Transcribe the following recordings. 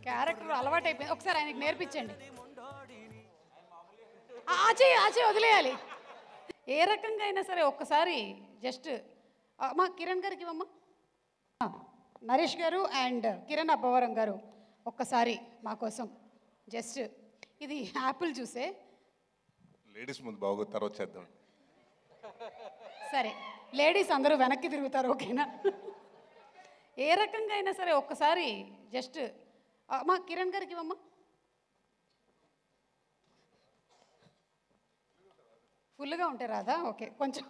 Character అలవాటు అయిపోయింది. ఒకసారి ఆయనకి నేర్పించండి. ఆచే ఆచే వదిలేయాలి. ఏ రకంగా అయినా సరే ఒక్కసారి జస్ట్ మా కిరణ్ గారికి ఇవ్వమ్మా. నరేష్ గారు అండ్ కిరణ్ అబ్బవరం గారు ఒక్కసారి మా కోసం జస్ట్ ఇది యాపిల్ జ్యూసే. లేడీస్ ముందు బాగోదు, తర్వాత చేద్దాం. సరే లేడీస్ అందరూ వెనక్కి తిరుగుతారు, ఓకేనా? ఏ రకంగా అయినా సరే ఒక్కసారి జస్ట్ మా కిరణ్ గారికి ఇవ్వమ్మా. ఫుల్గా ఉంటే రాదా? ఓకే కొంచెం.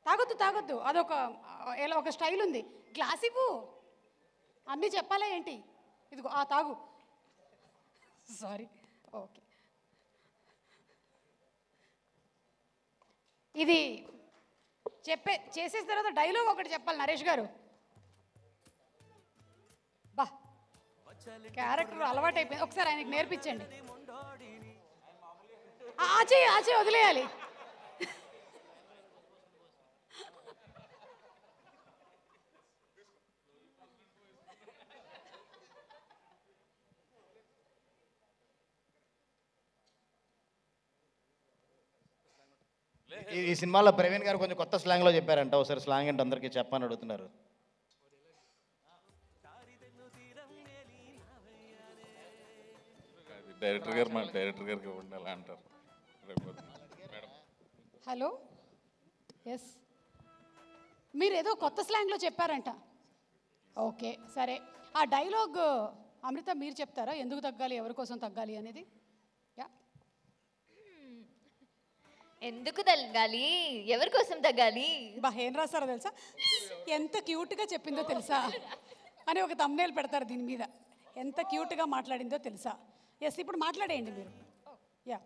తాగొద్దు తాగొద్దు, అదొక ఎలా ఒక స్టైల్ ఉంది. గ్లాస్ ఇవ్వు, అన్నీ చెప్పాలా ఏంటి? ఇదిగో తాగు. Sorry, okay. ఇది చేసేసిన తర్వాత డైలాగ్ ఒకటి చెప్పాలి నరేష్ గారు. బా క్యారెక్టర్ అలవాటు అయిపోయింది. ఒకసారి ఆయనకి నేర్పించండి. ఆచే ఆచే వదిలేయాలి. ఈ సినిమాలో ప్రవీణ్ గారు కొంచెం కొత్త స్లాంగ్లో చెప్పారంట. ఒకసారి స్లాంగ్ అంటే అందరికీ చెప్పని అడుగుతున్నారు. డైరెక్టర్ గారు మా డైరెక్టర్ గారికి ఉండాలి అంటారు. హలో, ఎస్, మీరు ఏదో కొత్త స్లాంగ్లో చెప్పారంట. ఓకే సరే, ఆ డైలాగ్ అమృత మీరు చెప్తారా? ఎందుకు తగ్గాలి, ఎవరి కోసం తగ్గాలి అనేది? యా, ఎందుకు తగ్గాలి, ఎవరి కోసం తగ్గాలి? బా ఏం రాస్తారో తెలుసా? ఎంత క్యూట్గా చెప్పిందో తెలుసా అని ఒక thumbnail పెడతారు దీని మీద. ఎంత క్యూట్గా మాట్లాడిందో తెలుసా? ఎస్, ఇప్పుడు మాట్లాడేయండి మీరు. యా.